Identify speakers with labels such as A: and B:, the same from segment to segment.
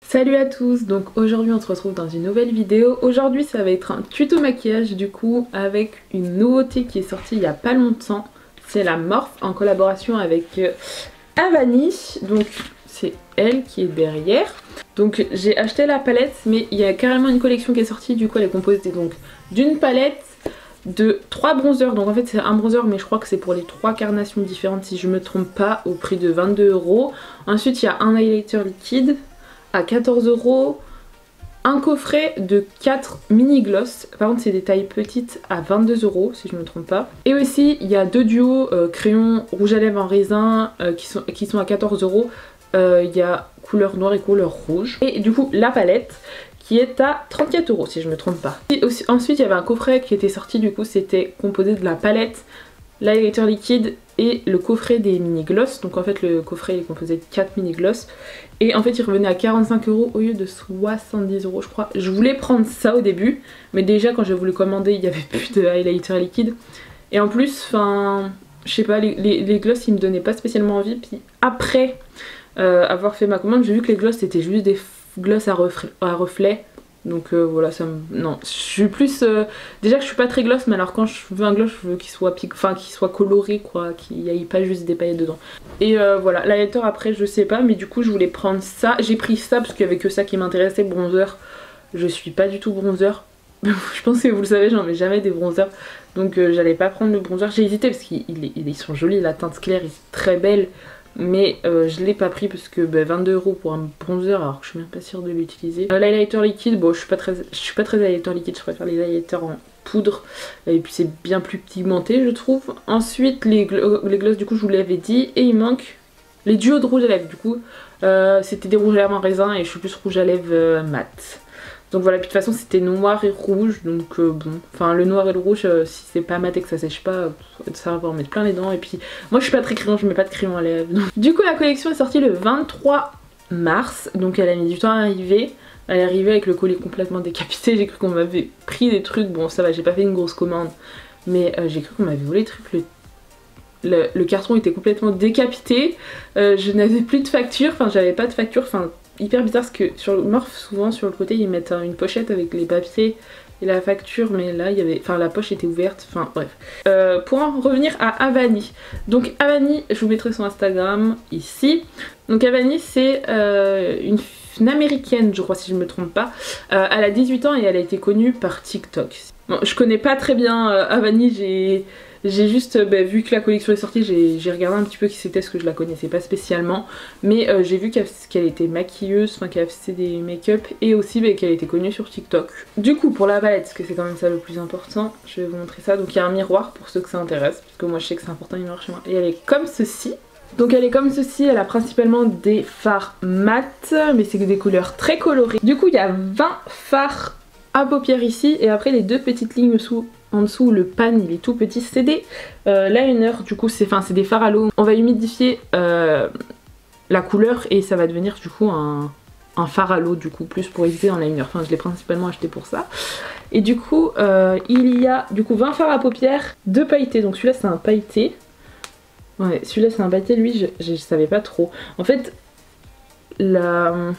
A: Salut à tous, donc aujourd'hui on se retrouve dans une nouvelle vidéo. Aujourd'hui ça va être un tuto maquillage du coup avec une nouveauté qui est sortie il n'y a pas longtemps. C'est la Morphe en collaboration avec Avani, donc c'est elle qui est derrière. Donc j'ai acheté la palette mais il y a carrément une collection qui est sortie, du coup elle est composée donc d'une palette, de 3 bronzers, donc en fait c'est un bronzer mais je crois que c'est pour les 3 carnations différentes si je me trompe pas, au prix de 22 €. Ensuite il y a un highlighter liquide à 14 €, un coffret de 4 mini gloss, par contre c'est des tailles petites, à 22 € si je me trompe pas. Et aussi il y a 2 duos crayons rouge à lèvres en raisin qui sont à 14 €. Il y a couleur noire et couleur rouge. Et du coup la palette qui est à 34 € si je me trompe pas. Et aussi, ensuite il y avait un coffret qui était sorti, du coup c'était composé de la palette, l'highlighter liquide et le coffret des mini gloss. Donc en fait le coffret est composé de 4 mini gloss et en fait il revenait à 45 € au lieu de 70 € je crois. Je voulais prendre ça au début mais déjà quand j'ai voulu commander il n'y avait plus de highlighter liquide et en plus enfin je sais pas, les gloss ils me donnaient pas spécialement envie. Puis après avoir fait ma commande j'ai vu que les gloss c'était juste des gloss à reflet. Donc voilà, ça me... Non, je suis plus... Déjà que je suis pas très gloss, mais alors quand je veux un gloss, je veux qu'il soit, qu'il soit coloré, quoi, qu'il n'y ait pas juste des paillettes dedans. Et voilà, l'highlighter après, je sais pas, mais du coup je voulais prendre ça. J'ai pris ça parce qu'il y avait que ça qui m'intéressait, bronzer. Je suis pas du tout bronzer. Je pense que vous le savez, j'en mets jamais des bronzers. Donc j'allais pas prendre le bronzer. J'ai hésité parce qu'ils sont jolis, la teinte claire est très belle. Mais je l'ai pas pris parce que 22 € pour un bronzer alors que je suis même pas sûre de l'utiliser. L'highlighter liquide, bon je suis pas très highlighter liquide, je préfère les highlighters en poudre et puis c'est bien plus pigmenté je trouve. Ensuite les gloss du coup je vous l'avais dit, et il manque les duos de rouge à lèvres. Du coup c'était des rouges à lèvres en raisin et je suis plus rouge à lèvres mat. Donc voilà, puis de toute façon c'était noir et rouge, donc bon, enfin le noir et le rouge, si c'est pas mat et que ça sèche pas, ça va en mettre plein les dents. Et puis moi je suis pas très crayon, je mets pas de crayon à lèvres. Donc. Du coup la collection est sortie le 23 mars, donc elle a mis du temps à arriver. Elle est arrivée avec le collier complètement décapité, j'ai cru qu'on m'avait pris des trucs, bon ça va, j'ai pas fait une grosse commande, mais j'ai cru qu'on m'avait volé des trucs. Le carton était complètement décapité, je n'avais plus de facture, enfin j'avais pas de facture, enfin... Hyper bizarre parce que sur le Morphe souvent sur le côté ils mettent une pochette avec les papiers et la facture, mais là il y avait, enfin la poche était ouverte, enfin bref. Pour en revenir à Avani, donc Avani je vous mettrai son Instagram ici. Donc Avani c'est une américaine je crois si je me trompe pas, elle a 18 ans et elle a été connue par TikTok. Bon je connais pas très bien Avani, j'ai juste, vu que la collection est sortie, j'ai regardé un petit peu qui c'était parce que je la connaissais pas spécialement. Mais j'ai vu qu'elle était maquilleuse, enfin qu'elle faisait des make-up et aussi qu'elle était connue sur TikTok. Du coup pour la palette, parce que c'est quand même ça le plus important, je vais vous montrer ça. Donc il y a un miroir pour ceux que ça intéresse, parce que moi je sais que c'est important, il miroir chez moi. Et elle est comme ceci. Donc elle est comme ceci, elle a principalement des fards mat, mais c'est des couleurs très colorées. Du coup il y a 20 fards à paupières ici et après les deux petites lignes en dessous, le pan il est tout petit, c'est des liner, du coup c'est des fards à l'eau. On va humidifier la couleur et ça va devenir du coup un fard à l'eau, du coup plus pour éviter en liner, enfin je l'ai principalement acheté pour ça. Et du coup il y a du coup 20 fards à paupières, 2 pailletés, donc celui-là c'est un pailleté. Ouais, celui-là c'est un pailleté, lui je savais pas trop. En fait elle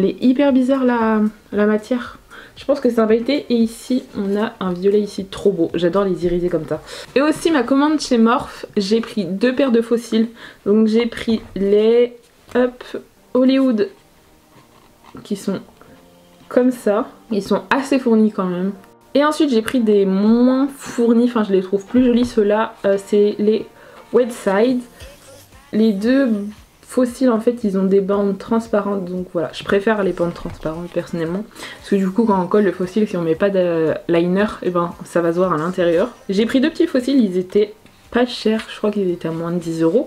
A: est hyper bizarre la matière. Je pense que c'est un pailleté et ici on a un violet ici trop beau, j'adore les irisés comme ça. Et aussi ma commande chez Morphe, j'ai pris 2 paires de faux cils. Donc j'ai pris les Hollywood qui sont comme ça, ils sont assez fournis quand même. Et ensuite j'ai pris des moins fournis, enfin je les trouve plus jolis ceux-là, c'est les Wet Side. Les deux faux cils en fait ils ont des bandes transparentes, donc voilà je préfère les bandes transparentes personnellement parce que du coup quand on colle le faux cil, si on met pas de liner et ça va se voir à l'intérieur. J'ai pris 2 petits faux cils, ils étaient pas chers, je crois qu'ils étaient à moins de 10 €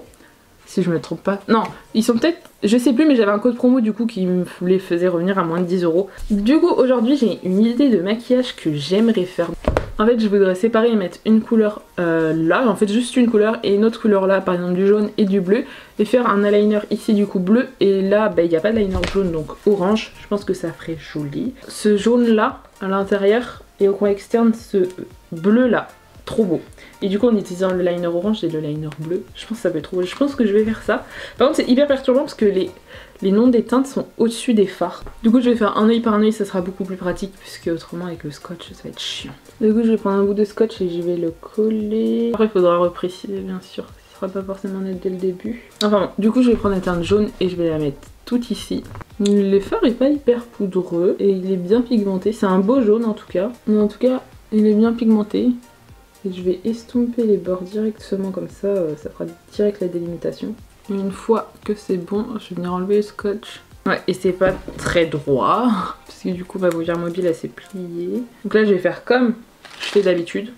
A: si je me trompe pas. Non ils sont peut-être, je sais plus, mais j'avais un code promo du coup qui me les faisait revenir à moins de 10 €. Du coup aujourd'hui j'ai une idée de maquillage que j'aimerais faire. En fait je voudrais séparer et mettre une couleur là, en fait juste une couleur et une autre couleur là, par exemple du jaune et du bleu, et faire un eyeliner ici du coup bleu, et là il n'y a pas de liner jaune donc orange, je pense que ça ferait joli. Ce jaune là à l'intérieur et au coin externe ce bleu là, trop beau. Et du coup en utilisant le liner orange et le liner bleu, je pense que ça peut être trop beau, je pense que je vais faire ça. Par contre c'est hyper perturbant parce que les noms des teintes sont au-dessus des fards. Du coup je vais faire un œil par un œil, ça sera beaucoup plus pratique puisque autrement avec le scotch ça va être chiant. Du coup je vais prendre un bout de scotch et je vais le coller. Après il faudra repréciser bien sûr, ce sera pas forcément net dès le début. Enfin bon, du coup je vais prendre la teinte jaune et je vais la mettre tout ici. Le fard est pas hyper poudreux et il est bien pigmenté, c'est un beau jaune en tout cas. Mais en tout cas il est bien pigmenté. Et je vais estomper les bords directement comme ça, ça fera direct la délimitation. Et une fois que c'est bon, je vais venir enlever le scotch. Ouais, et c'est pas très droit, parce que du coup ma bouillière mobile elle s'est pliée. Donc là je vais faire comme je fais d'habitude.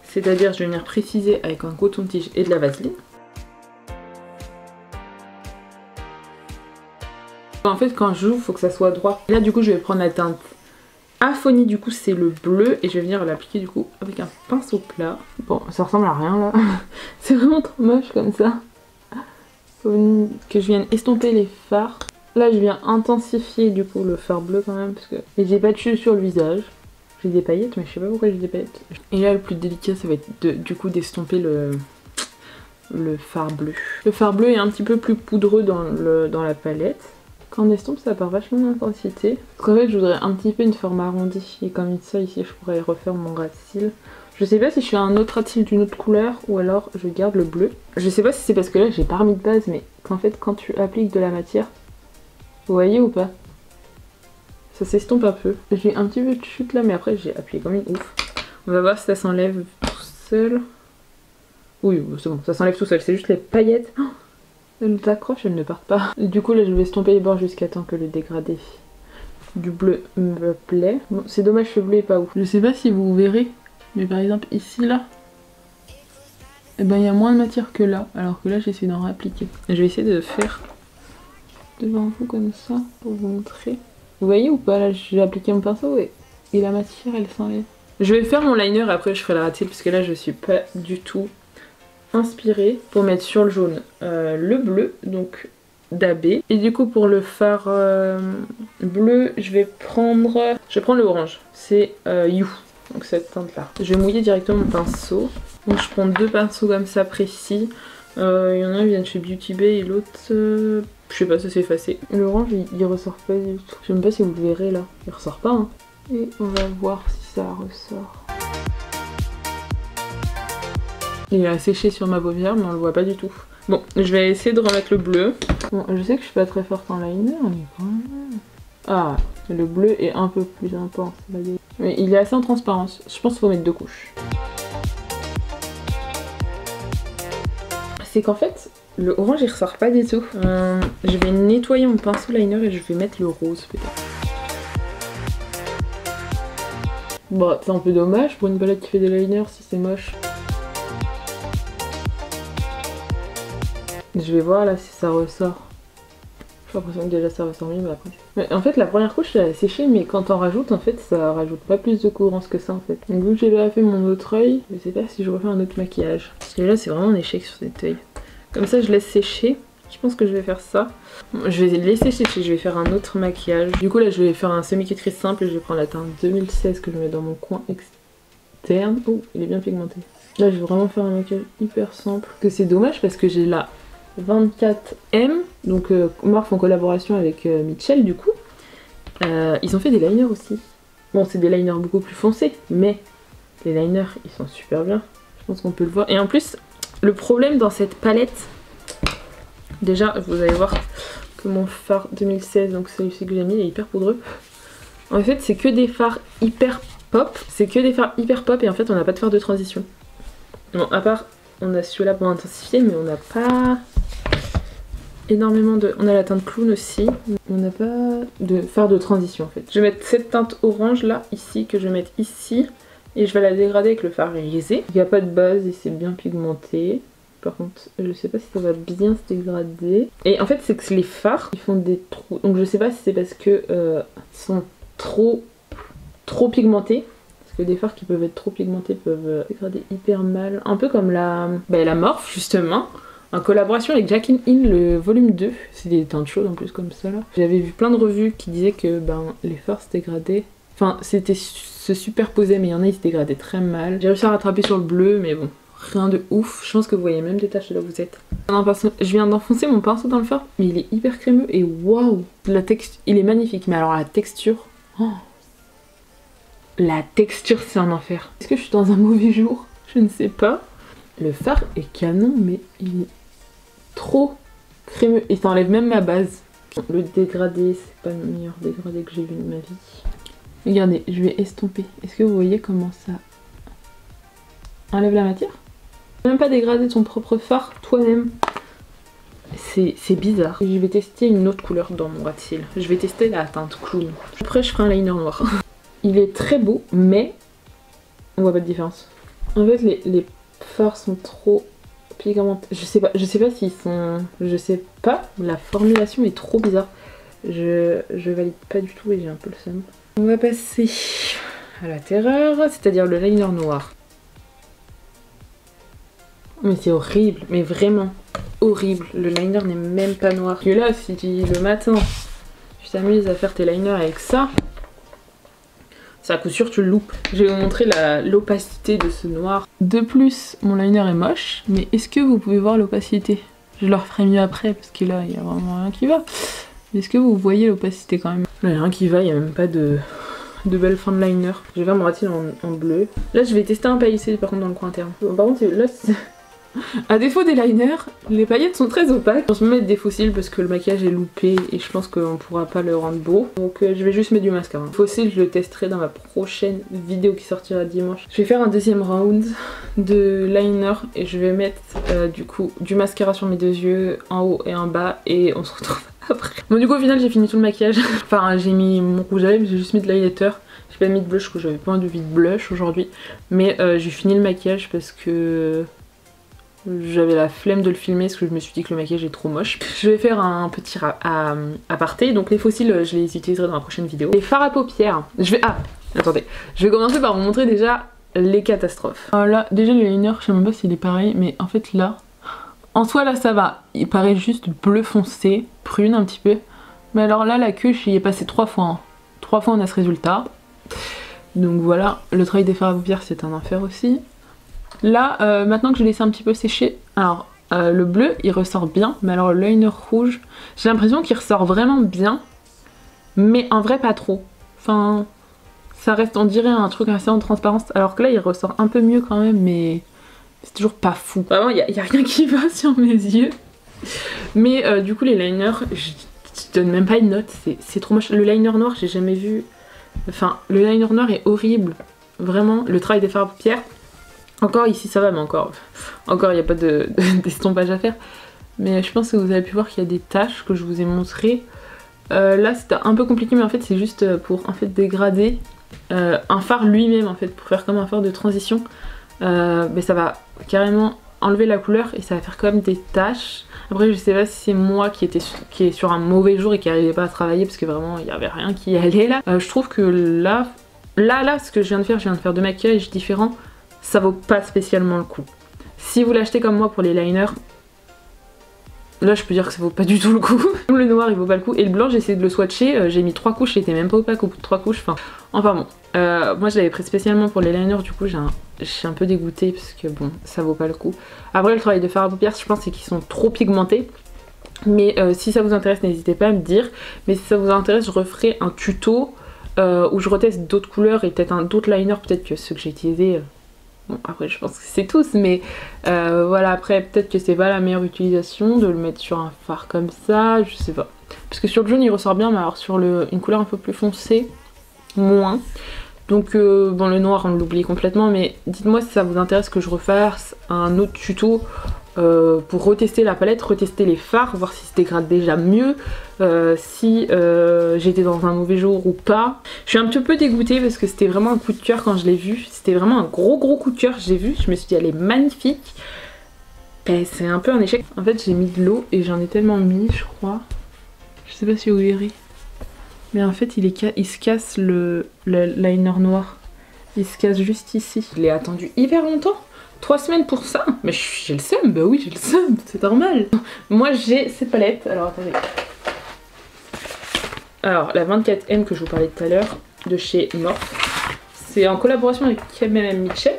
A: C'est-à-dire je vais venir préciser avec un coton-tige et de la vaseline. En fait quand je joue, il faut que ça soit droit. Là du coup je vais prendre la teinte Aphonie, du coup c'est le bleu et je vais venir l'appliquer du coup avec un pinceau plat. Bon ça ressemble à rien là, c'est vraiment trop moche comme ça. Faut que je vienne estomper les fards. Là je viens intensifier du coup le fard bleu quand même parce que j'ai pas de cheveux sur le visage. J'ai des paillettes mais je sais pas pourquoi j'ai des paillettes. Et là le plus délicat ça va être du coup d'estomper le fard bleu. Le fard bleu est un petit peu plus poudreux dans la palette. Quand on estompe ça part vachement d'intensité. Parce qu'en fait je voudrais un petit peu une forme arrondie. Et comme ça ici je pourrais refaire mon ras de cils. Je sais pas si je fais un autre ras de cils d'une autre couleur ou alors je garde le bleu. Je sais pas si c'est parce que là j'ai pas remis de base mais qu'en fait quand tu appliques de la matière, vous voyez ou pas? Ça s'estompe un peu. J'ai un petit peu de chute là mais après j'ai appuyé comme une ouf. On va voir si ça s'enlève tout seul. Oui c'est bon, ça s'enlève tout seul, c'est juste les paillettes. Oh, elles t'accrochent, elles ne partent pas. Du coup là je vais estomper les bords jusqu'à temps que le dégradé du bleu me plaît. Bon, c'est dommage que le bleu est pas ouf. Je sais pas si vous verrez, mais par exemple ici là, et ben il y a moins de matière que là, alors que là j'essaie d'en réappliquer. Je vais essayer de faire devant vous comme ça pour vous montrer. Vous voyez ou pas, là j'ai appliqué mon pinceau et la matière elle s'enlève. Je vais faire mon liner et après je ferai le ras de cils parce que là je suis pas du tout inspirée pour mettre sur le jaune le bleu, donc d'AB. Et du coup pour le fard bleu je vais prendre le orange, c'est You, donc cette teinte là. Je vais mouiller directement mon pinceau, donc je prends deux pinceaux comme ça précis. Il y en a un qui vient de chez Beauty Bay et l'autre je sais pas, ça s'est effacé. L'orange il ressort pas du tout, je sais même pas si vous le verrez là, il ressort pas hein. Et on va voir si ça ressort. Il a séché sur ma paupière mais on le voit pas du tout. Bon, je vais essayer de remettre le bleu. Bon, je sais que je suis pas très forte en liner, mais quand même... Ah, le bleu est un peu plus intense. Mais il est assez en transparence. Je pense qu'il faut mettre deux couches. C'est qu'en fait, le orange il ressort pas du tout. Je vais nettoyer mon pinceau liner et je vais mettre le rose peut-être. Bon, c'est un peu dommage pour une palette qui fait des liners si c'est moche. Je vais voir là si ça ressort. J'ai l'impression que déjà ça ressort mieux mais après... Mais en fait la première couche elle a séché mais quand on rajoute en fait ça rajoute pas plus de cohérence que ça en fait. Donc vu que j'ai déjà fait mon autre œil, je sais pas si je refais un autre maquillage. Parce que là c'est vraiment un échec sur cet œil. Comme ça je laisse sécher. Je pense que je vais faire ça. Bon, je vais laisser sécher, je vais faire un autre maquillage. Du coup là je vais faire un semi-cut simple et je vais prendre la teinte 2016 que je mets dans mon coin externe. Oh il est bien pigmenté. Là je vais vraiment faire un maquillage hyper simple. Que c'est dommage parce que j'ai là 24M, donc Morphe en collaboration avec Mitchell du coup. Ils ont fait des liners aussi. Bon c'est des liners beaucoup plus foncés, mais les liners ils sont super bien. Je pense qu'on peut le voir. Et en plus, le problème dans cette palette, déjà vous allez voir que mon fard 2016, donc celui-ci que j'ai mis, il est hyper poudreux. En fait c'est que des fards hyper pop. C'est que des fards hyper pop et en fait on n'a pas de fard de transition. Bon à part on a celui-là pour intensifier mais on n'a pas... énormément de... On a la teinte clown aussi. On n'a pas de fard de transition en fait. Je vais mettre cette teinte orange là, ici, que je vais mettre ici. Et je vais la dégrader avec le fard irisé. Il n'y a pas de base et c'est bien pigmenté. Par contre, je sais pas si ça va bien se dégrader. Et en fait, c'est que les fards, ils font des trous. Donc je sais pas si c'est parce que ils sont trop pigmentés. Parce que des fards qui peuvent être trop pigmentés peuvent dégrader hyper mal. Un peu comme la Morphe justement. En collaboration avec Jacqueline In, le volume 2, c'est des teintes chaudes en plus comme ça là. J'avais vu plein de revues qui disaient que les fards se dégradaient. Enfin, se superposaient mais il y en a ils se dégradaient très mal. J'ai réussi à rattraper sur le bleu mais bon, rien de ouf. Je pense que vous voyez même des taches de là où vous êtes. Je viens d'enfoncer mon pinceau dans le fard, mais il est hyper crémeux et waouh, il est magnifique. Mais alors la texture, oh. La texture c'est un enfer. Est-ce que je suis dans un mauvais jour? Je ne sais pas. Le fard est canon, mais il est trop crémeux et ça enlève même ma base. Le dégradé, c'est pas le meilleur dégradé que j'ai vu de ma vie. Regardez, je vais estomper. Est-ce que vous voyez comment ça enlève la matière? Même pas dégrader ton propre fard toi-même. C'est bizarre. Je vais tester une autre couleur dans mon ras de cils. Je vais tester la teinte clown. Après je ferai un liner noir. Il est très beau, mais on voit pas de différence. En fait les fards sont trop pigmentés. Je sais pas s'ils sont... Je sais pas, la formulation est trop bizarre. Je valide pas du tout et j'ai un peu le seum. On va passer à la terreur, c'est-à-dire le liner noir. Mais c'est horrible, mais vraiment horrible. Le liner n'est même pas noir. Et là, si le matin, tu t'amuses à faire tes liners avec ça, à coup sûr tu le loupes. Je vais vous montrer l'opacité de ce noir. De plus, mon liner est moche, mais est-ce que vous pouvez voir l'opacité? Je le referai mieux après, parce que là, il n'y a vraiment rien qui va. Est-ce que vous voyez l'opacité quand même? Là, il n'y a rien qui va, il n'y a même pas de belle fin de liner. Je vais faire mon ras de cils en bleu. Là, je vais tester un paillissé par contre dans le coin interne. Par contre, là, à défaut des liners, les paillettes sont très opaques. Je vais mettre des faux cils parce que le maquillage est loupé et je pense qu'on pourra pas le rendre beau. Donc je vais juste mettre du mascara. Faux cils, je le testerai dans ma prochaine vidéo qui sortira dimanche. Je vais faire un deuxième round de liner et je vais mettre du coup du mascara sur mes deux yeux, en haut et en bas, et on se retrouve après. Bon, du coup au final j'ai fini tout le maquillage. Enfin j'ai mis mon rouge à lèvres, j'ai juste mis de l'highlighter. J'ai pas mis de blush parce que j'avais pas envie de blush aujourd'hui. Mais j'ai fini le maquillage parce que j'avais la flemme de le filmer parce que je me suis dit que le maquillage est trop moche. Je vais faire un petit aparté. Donc les faux cils, je les utiliserai dans la prochaine vidéo. Les fards à paupières, attendez. Je vais commencer par vous montrer déjà les catastrophes. Là, déjà le liner, je sais même pas s'il est pareil, mais en fait là, en soi là ça va. Il paraît juste bleu foncé, prune un petit peu. Mais alors là, la queue, j'y ai passé 3 fois. Hein. 3 fois on a ce résultat. Donc voilà, le travail des fards à paupières c'est un enfer aussi. Là, maintenant que je laissé un petit peu sécher, alors le bleu il ressort bien, mais alors le liner rouge, j'ai l'impression qu'il ressort vraiment bien, mais en vrai pas trop. Enfin, ça reste, on dirait un truc assez en transparence, alors que là il ressort un peu mieux quand même, mais c'est toujours pas fou. Vraiment, il y a rien qui va sur mes yeux. Mais du coup les liners, je donne même pas une note, c'est trop moche. Le liner noir, j'ai jamais vu... Enfin, le liner noir est horrible. Vraiment, le travail des fards à paupières... Encore ici ça va, mais encore il n'y a pas d'estompage à faire. Mais je pense que vous avez pu voir qu'il y a des taches que je vous ai montrées. Là c'était un peu compliqué, mais en fait c'est juste pour en fait dégrader un fard lui-même, en fait, pour faire comme un fard de transition. Mais ça va carrément enlever la couleur et ça va faire comme des taches. Après je sais pas si c'est moi qui est sur un mauvais jour et qui n'arrivait pas à travailler parce que vraiment il n'y avait rien qui allait là. Je trouve que là ce que je viens de faire, deux maquillages différents. Ça vaut pas spécialement le coup. Si vous l'achetez comme moi pour les liners, là je peux dire que ça vaut pas du tout le coup. Le noir il vaut pas le coup. Et le blanc j'ai essayé de le swatcher, j'ai mis 3 couches, il était même pas opaque au bout de 3 couches. Enfin bon, moi je l'avais pris spécialement pour les liners, du coup je suis un peu dégoûtée parce que bon, ça vaut pas le coup. Après le travail de fard à paupières, je pense c'est qu'ils sont trop pigmentés. Mais si ça vous intéresse, n'hésitez pas à me dire. Mais si ça vous intéresse, je referai un tuto où je reteste d'autres couleurs et peut-être d'autres liners, peut-être que ceux que j'ai utilisés... Bon, après je pense que c'est tous, mais voilà, après peut-être que c'est pas la meilleure utilisation de le mettre sur un fard comme ça, je sais pas. Parce que sur le jaune il ressort bien, mais alors sur une couleur un peu plus foncée, moins. Donc bon, le noir on l'oublie complètement, mais dites-moi si ça vous intéresse que je refasse un autre tuto pour retester la palette, retester les fards, voir si se dégrade déjà mieux, si j'étais dans un mauvais jour ou pas. Je suis un petit peu dégoûtée parce que c'était vraiment un coup de cœur quand je l'ai vu. C'était vraiment un gros coup de cœur, j'ai vu, je me suis dit elle est magnifique. Ben, c'est un peu un échec. En fait j'ai mis de l'eau et j'en ai tellement mis, je crois. Je sais pas si vous verrez. Mais en fait il se casse le liner noir. Il se casse juste ici. Je l'ai attendu hyper longtemps. 3 semaines pour ça? Mais j'ai le seum, bah oui j'ai le seum, c'est normal. Moi j'ai cette palette, alors attendez. Alors la 24M que je vous parlais tout à l'heure, de chez Morphe. C'est en collaboration avec KMM Mitchell.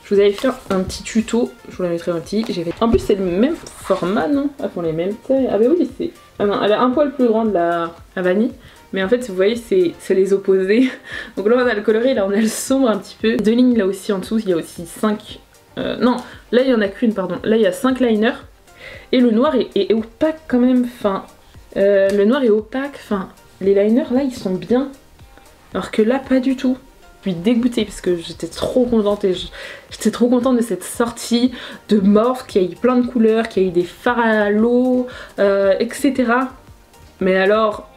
A: Je Je vous avais fait un petit tuto, je vous la mettrai un petit. En plus c'est le même format, non? Ah, pour les mêmes tailles. Ah bah oui, c'est... Ah non, elle est un poil plus grande la vanille. Mais en fait, vous voyez, c'est les opposés. Donc là, on a le coloré, là, on a le sombre un petit peu. 2 lignes là aussi en dessous, il y a aussi 5... non, là, il n'y en a qu'une, pardon. Là, il y a 5 liners. Et le noir est opaque quand même. Enfin, le noir est opaque. Enfin, les liners, là, ils sont bien. Alors que là, pas du tout. Je suis dégoûtée parce que j'étais trop contente et j'étais trop contente de cette sortie de Morphe, qui a eu plein de couleurs, qui a eu des fards à l'eau, etc. Mais alors...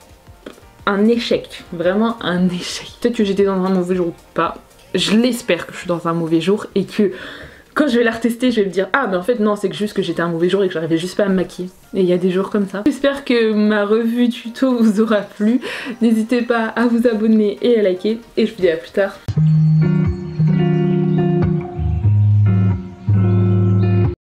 A: un échec, vraiment un échec. Peut-être que j'étais dans un mauvais jour ou pas. Je l'espère que je suis dans un mauvais jour et que quand je vais la retester, je vais me dire ah mais en fait non, c'est que juste que j'étais un mauvais jour et que j'arrivais juste pas à me maquiller. Et il y a des jours comme ça. J'espère que ma revue tuto vous aura plu. N'hésitez pas à vous abonner et à liker et je vous dis à plus tard.